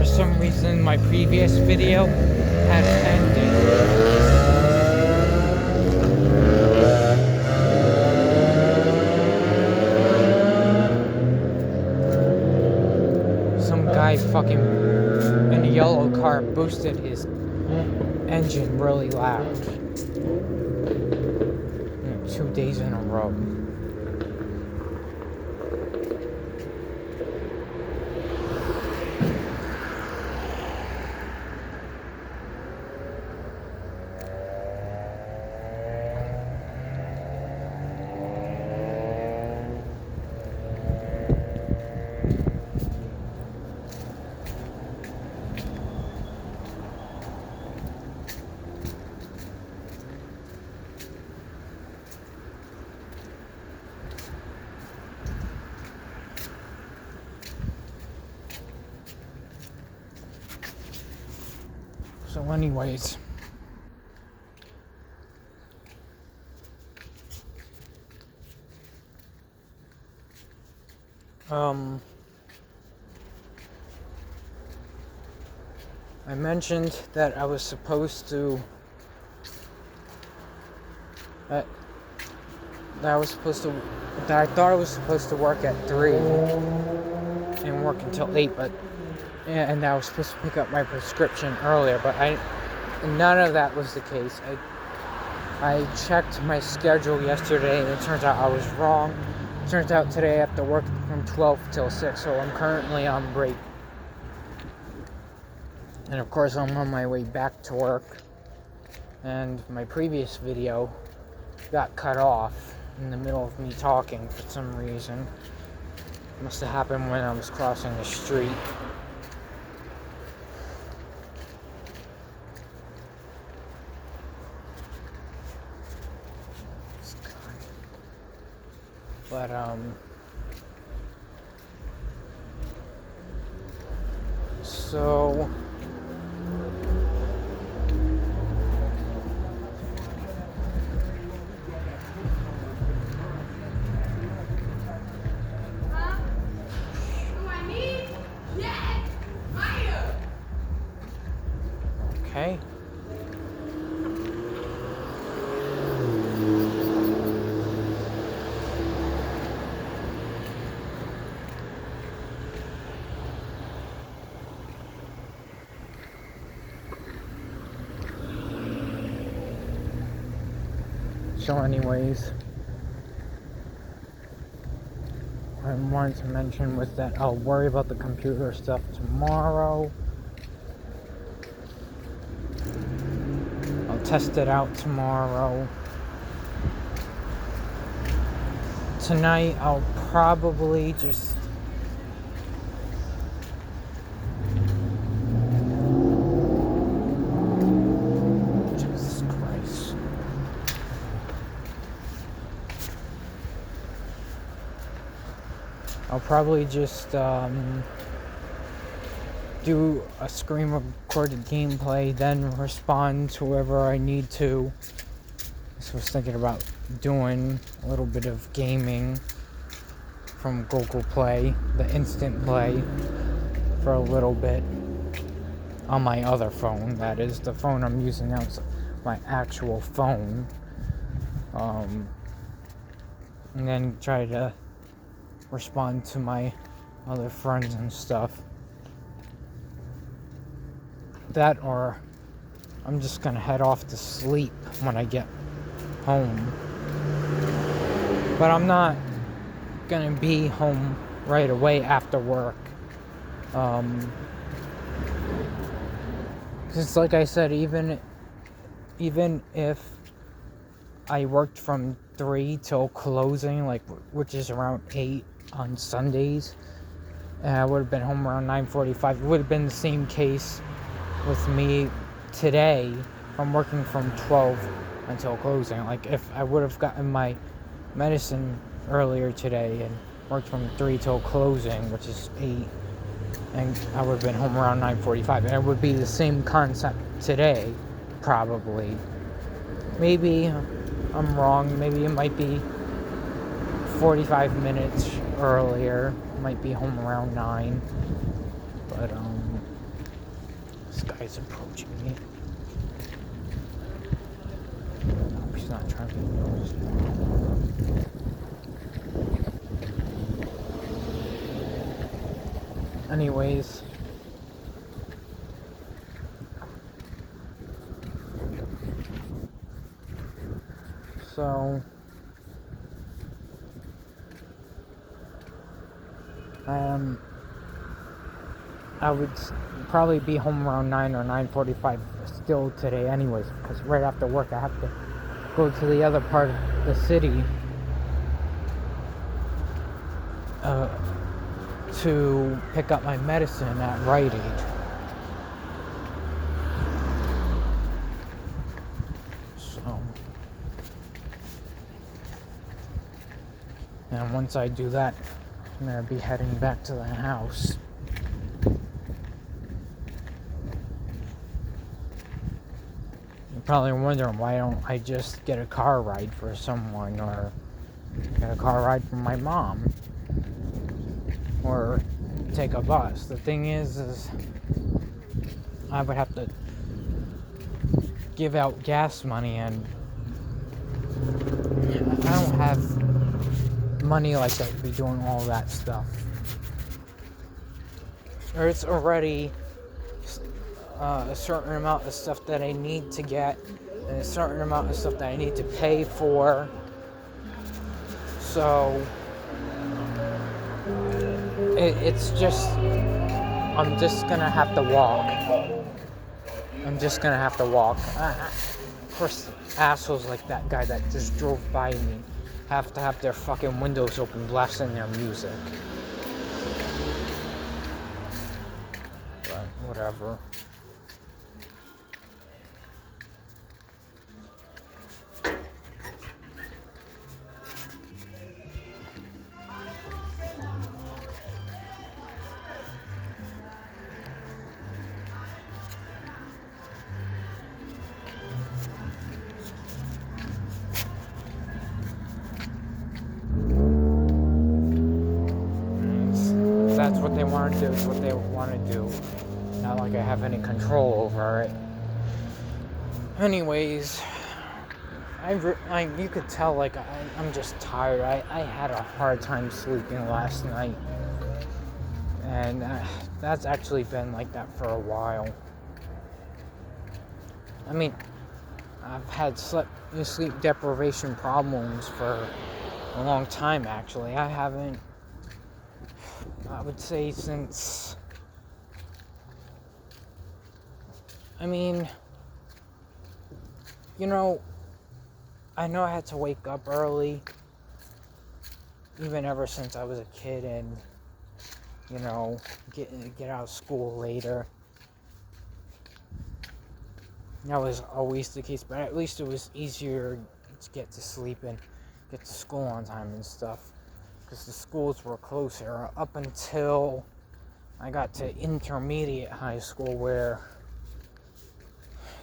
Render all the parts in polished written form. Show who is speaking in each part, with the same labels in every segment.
Speaker 1: For some reason, my previous video had ended. Some guy fucking in a yellow car boosted his engine really loud. 2 days in a row. So anyways, I mentioned that I was supposed to that I thought I was supposed to work at 3 and work until 8, but and I was supposed to pick up my prescription earlier, but none of that was the case. I checked my schedule yesterday, and it turns out I was wrong. It turns out today I have to work from 12 till 6, so I'm currently on break. And of course, I'm on my way back to work. And my previous video got cut off in the middle of me talking for some reason. It must have happened when I was crossing the street. But, so, okay. So anyways, I wanted to mention was that I'll worry about the computer stuff tomorrow. I'll test it out tomorrow. Tonight I'll probably just do a screen recorded gameplay, then respond to whoever I need to. So I was thinking about doing a little bit of gaming from Google Play, the instant play, for a little bit on my other phone. That is, the phone I'm using now is my actual phone. And then try to respond to my other friends and stuff. That, or I'm just gonna head off to sleep when I get home. But I'm not gonna be home right away after work. Because like I said, even if I worked from 3 till closing, which is around 8 on Sundays, and I would have been home around 9:45. It would have been the same case with me today from working from 12 until closing. Like, if I would have gotten my medicine earlier today and worked from 3 till closing, which is 8, and I would have been home around 9:45, and it would be the same concept today, probably. Maybe I'm wrong. Maybe it might be 45 minutes earlier. Might be home around 9. But, This guy's approaching me. Hope he's not trying to be nosy. Anyways. So. I would probably be home around 9 or 9:45 still today anyways, because right after work I have to go to the other part of the city to pick up my medicine at Rite Aid. So, and once I do that, I'm going to be heading back to the house. You're probably wondering, why don't I just get a car ride for someone, or get a car ride from my mom, or take a bus. The thing is I would have to give out gas money, and I don't have money like that to be doing all that stuff. Or it's already a certain amount of stuff that I need to get, and a certain amount of stuff that I need to pay for. So it's just, I'm just gonna have to walk. Of course, assholes like that guy that just drove by me have to have their fucking windows open, blasting their music. But whatever. That's what they want to do, it's what they want to do. Not like I have any control over it. Anyways, you could tell, like, I'm just tired. I had a hard time sleeping last night. And that's actually been like that for a while. I mean, I've had sleep deprivation problems for a long time, actually. I would say since, I mean, you know I had to wake up early, even ever since I was a kid, and, get out of school later. That was always the case, but at least it was easier to get to sleep and get to school on time and stuff, because the schools were closer up until I got to intermediate high school, where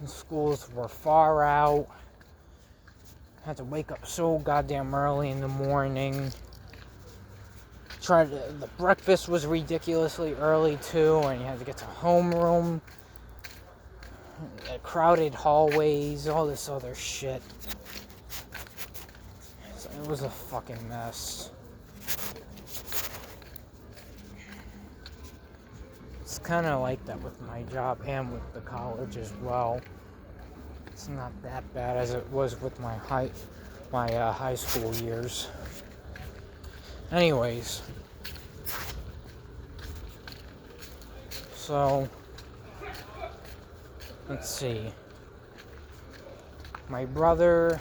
Speaker 1: the schools were far out. I had to wake up so goddamn early in the morning. The breakfast was ridiculously early too, and you had to get to homeroom, crowded hallways, all this other shit. So it was a fucking mess. It's kind of like that with my job and with the college as well. It's not that bad as it was with my high school years. Anyways, so let's see. My brother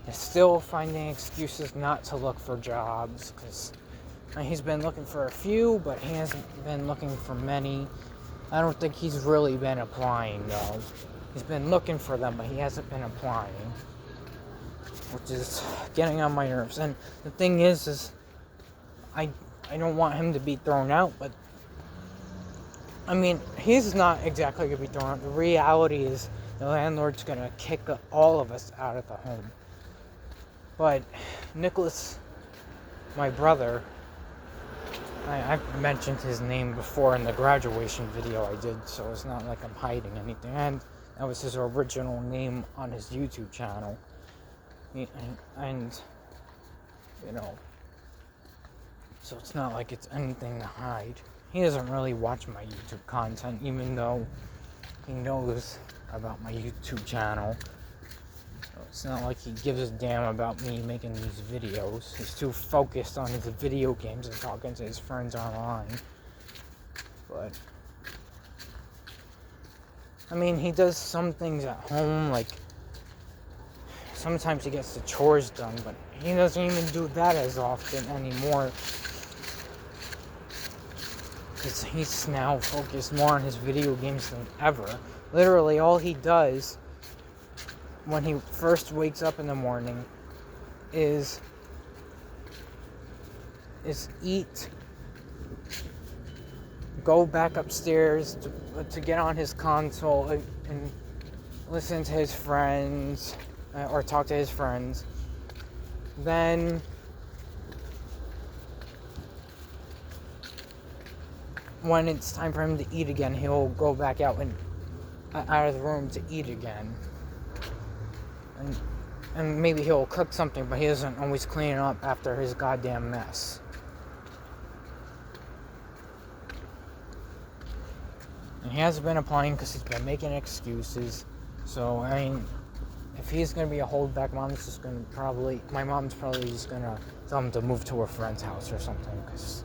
Speaker 1: is still finding excuses not to look for jobs, because he's been looking for a few, but he hasn't been looking for many. I don't think he's really been applying, though. He's been looking for them, but he hasn't been applying, which is getting on my nerves. And the thing is I don't want him to be thrown out, but I mean, he's not exactly going to be thrown out. The reality is the landlord's going to kick all of us out of the home. But Nicholas, my brother, I've mentioned his name before in the graduation video I did, so it's not like I'm hiding anything. And that was his original name on his YouTube channel. And you know, so it's not like it's anything to hide. He doesn't really watch my YouTube content, even though he knows about my YouTube channel. So it's not like he gives a damn about me making these videos. He's too focused on his video games and talking to his friends online. But I mean, he does some things at home, like sometimes he gets the chores done, but he doesn't even do that as often anymore. Because he's now focused more on his video games than ever. Literally, all he does when he first wakes up in the morning is eat, go back upstairs to get on his console and listen to his friends, or talk to his friends. Then when it's time for him to eat again, he'll go back out and out of the room to eat again. And maybe he'll cook something, but he doesn't always clean it up after his goddamn mess. And he hasn't been applying because he's been making excuses. So, I mean, if he's going to be a holdback, my mom's probably just going to tell him to move to a friend's house or something, because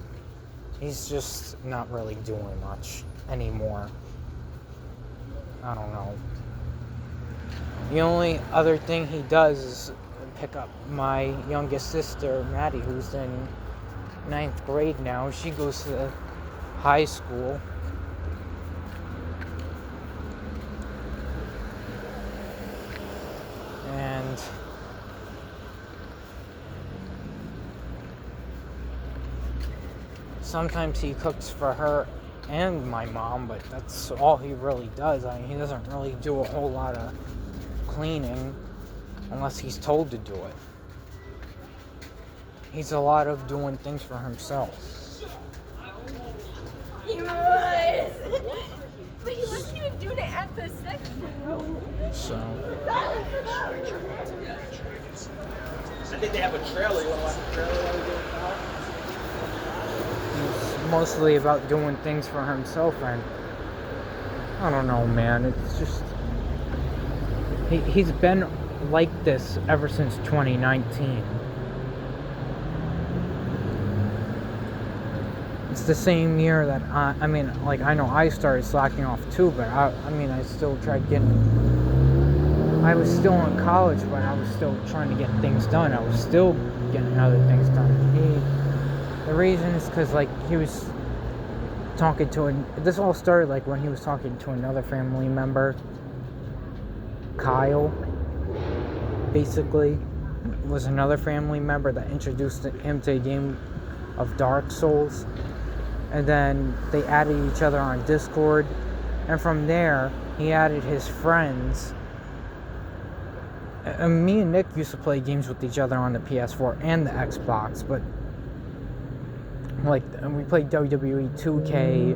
Speaker 1: he's just not really doing much anymore. I don't know. The only other thing he does is pick up my youngest sister, Maddie, who's in 9th grade now. She goes to high school. And sometimes he cooks for her and my mom, but that's all he really does. I mean, he doesn't really do a whole lot of cleaning unless he's told to do it. He's a lot of doing things for himself.
Speaker 2: He was! But he wasn't even doing it at the section.
Speaker 1: So.
Speaker 3: I think they have a trailer. You want to watch the trailer while we do it?
Speaker 1: It's mostly about doing things for himself, and I don't know, man. It's just he's been like this ever since 2019. It's the same year that I know I started slacking off too, but I still tried I was still in college, but I was still trying to get things done. I was still getting other things done. The reason is because, he was talking this all started, when he was talking to another family member, Kyle, basically, was another family member that introduced him to a game of Dark Souls. And then they added each other on Discord. And from there, he added his friends. And me and Nick used to play games with each other on the PS4 and the Xbox, but we played WWE 2K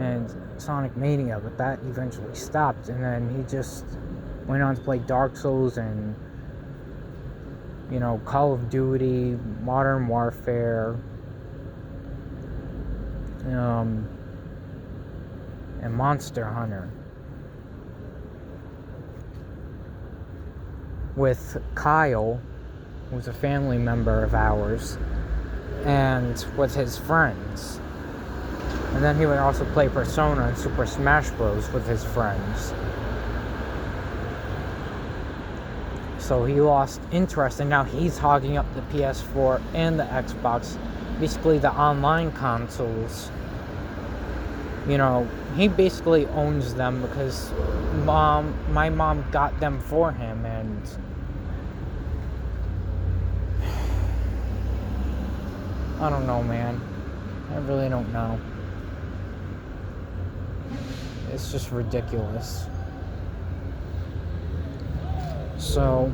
Speaker 1: and Sonic Mania, but that eventually stopped. And then he just went on to play Dark Souls and, Call of Duty, Modern Warfare, and Monster Hunter. With Kyle, who's a family member of ours, and with his friends. And then he would also play Persona and Super Smash Bros. With his friends. So he lost interest, and now he's hogging up the PS4 and the Xbox, basically the online consoles. He basically owns them because my mom got them for him, and I don't know, man. I really don't know. It's just ridiculous. So,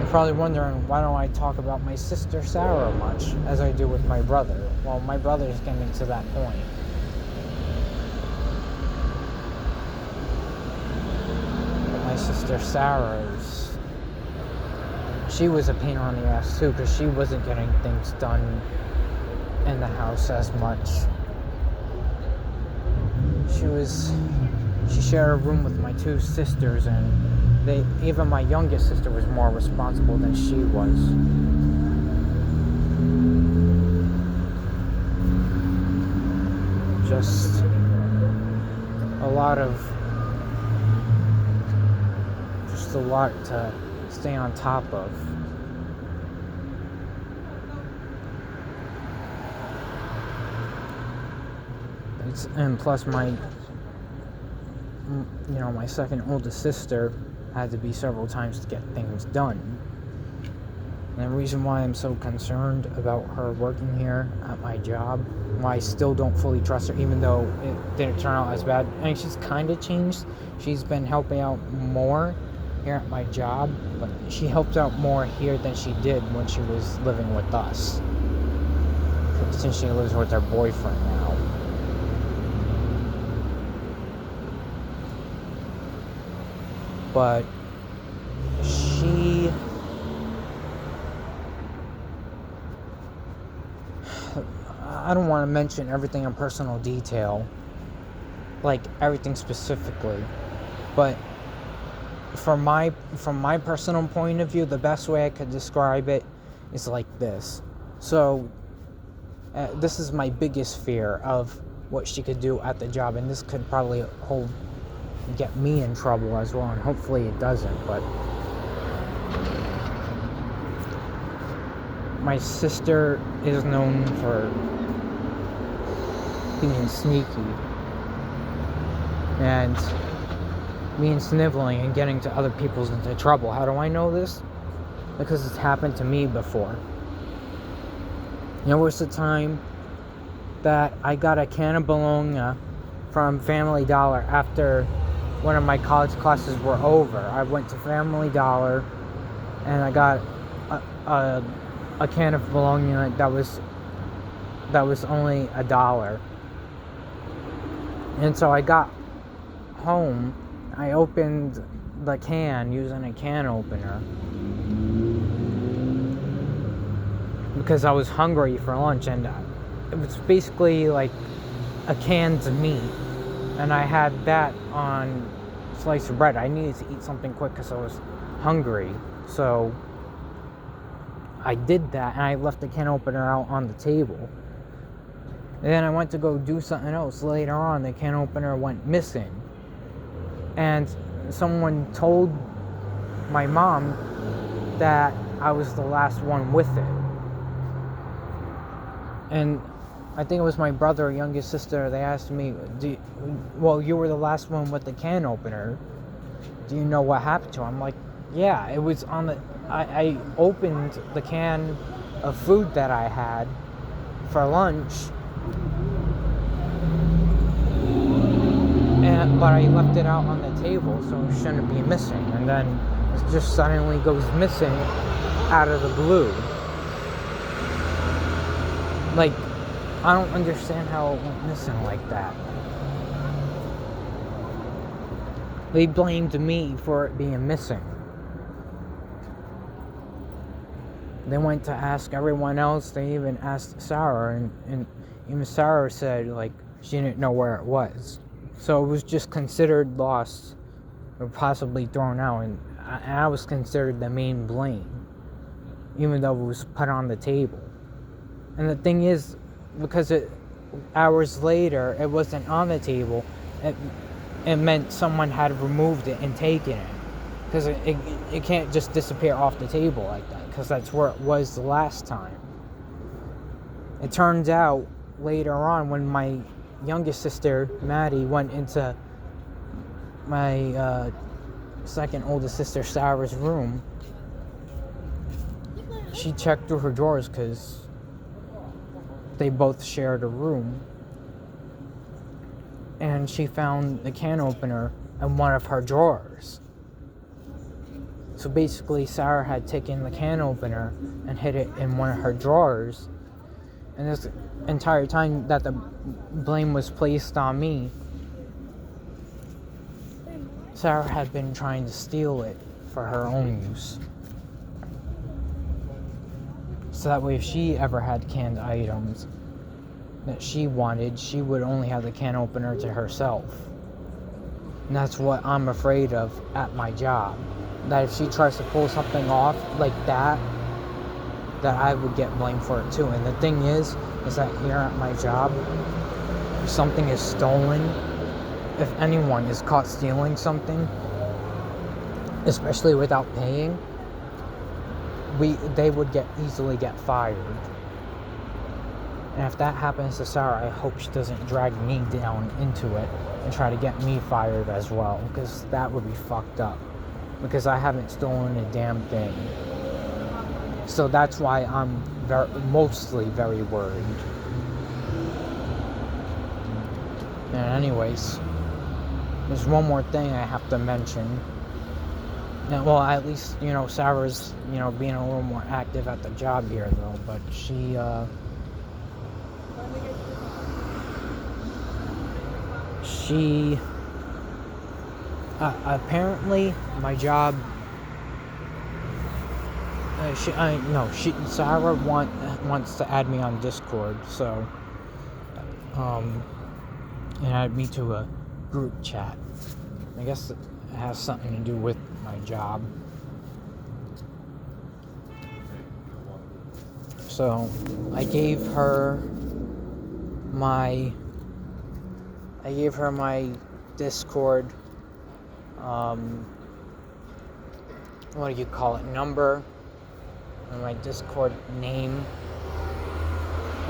Speaker 1: You're probably wondering, why don't I talk about my sister Sarah much as I do with my brother? Well, my brother's getting to that point. But my sister Sarah's, she was a pain on the ass too, because she wasn't getting things done in the house as much. She shared a room with my two sisters, and even my youngest sister was more responsible than she was. Just a lot to stay on top of. And plus my second oldest sister had to be several times to get things done. And the reason why I'm so concerned about her working here at my job, why I still don't fully trust her, even though it didn't turn out as bad. I mean, she's kind of changed. She's been helping out more here at my job, but she helped out more here than she did when she was living with us, since she lives with her boyfriend now. But I don't want to mention everything in personal detail, like everything specifically, but from my personal point of view, the best way I could describe it is like this. So this is my biggest fear of what she could do at the job, and this could probably get me in trouble as well, and hopefully it doesn't. But my sister is known for being sneaky and being sniveling and getting to other people into trouble. How do I know this? Because it's happened to me before. There was a time that I got a can of bologna from Family Dollar after one of my college classes were over. I went to Family Dollar and I got a can of bologna that was only $1. And so I got home, I opened the can using a can opener because I was hungry for lunch, and it was basically like a canned meat, and I had that on a slice of bread. I needed to eat something quick because I was hungry, so I did that, and I left the can opener out on the table. And then I went to go do something else. Later on, the can opener went missing, and someone told my mom that I was the last one with it. And I think it was my brother or youngest sister. They asked me, you were the last one with the can opener. Do you know what happened to it? I'm like, yeah, it was on the... I opened the can of food that I had for lunch, but I left it out on the table, so it shouldn't be missing. And then it just suddenly goes missing out of the blue. Like, I don't understand how it went missing like that. They blamed me for it being missing. They went to ask everyone else. They even asked Sarah, and even Sarah said, like, she didn't know where it was. So it was just considered lost or possibly thrown out, and I was considered the main blame, even though it was put on the table. And the thing is, because hours later it wasn't on the table, it meant someone had removed it and taken it. Because it can't just disappear off the table like that, because that's where it was the last time. It turns out later on, when my youngest sister, Maddie, went into my second oldest sister, Sarah's room, she checked through her drawers because they both shared a room, and she found the can opener in one of her drawers. So basically, Sarah had taken the can opener and hid it in one of her drawers. And this entire time that the blame was placed on me, Sarah had been trying to steal it for her own use. So that way, if she ever had canned items that she wanted, she would only have the can opener to herself. And that's what I'm afraid of at my job. That if she tries to pull something off like that I would get blamed for it too. And the thing is that here at my job, if something is stolen, if anyone is caught stealing something, especially without paying, they would easily get fired. And if that happens to Sarah, I hope she doesn't drag me down into it and try to get me fired as well, because that would be fucked up. Because I haven't stolen a damn thing. So that's why I'm mostly very worried. And anyways, there's one more thing I have to mention. Now, well, at least, Sarah's, being a little more active at the job here, though. But she, apparently, my job, Sarah wants to add me on Discord, so, and add me to a group chat. I guess it has something to do with my job. So, I gave her my Discord, what do you call it, number, and my Discord name,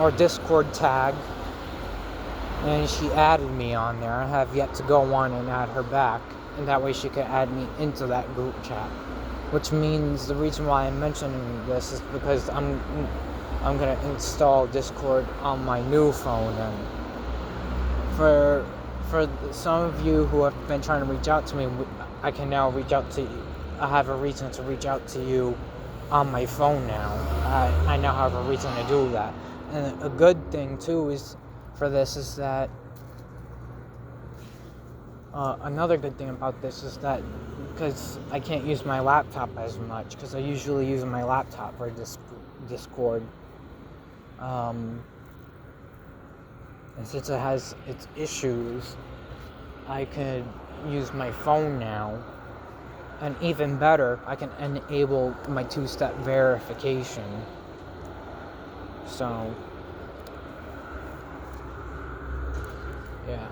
Speaker 1: or Discord tag, and she added me on there. I have yet to go on and add her back, and that way she could add me into that group chat, which means the reason why I'm mentioning this is because I'm gonna install Discord on my new phone, and for some of you who have been trying to reach out to me, I can now reach out to you. I have a reason to reach out to you on my phone now. I now have a reason to do that. And a good thing too is that another good thing about this is that because I can't use my laptop as much, because I usually use my laptop for Discord. And since it has its issues, I could use my phone now. And even better, I can enable my two-step verification. So, yeah.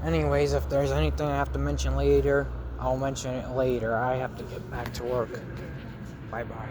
Speaker 1: Anyways, if there's anything I have to mention later, I'll mention it later. I have to get back to work. Bye-bye.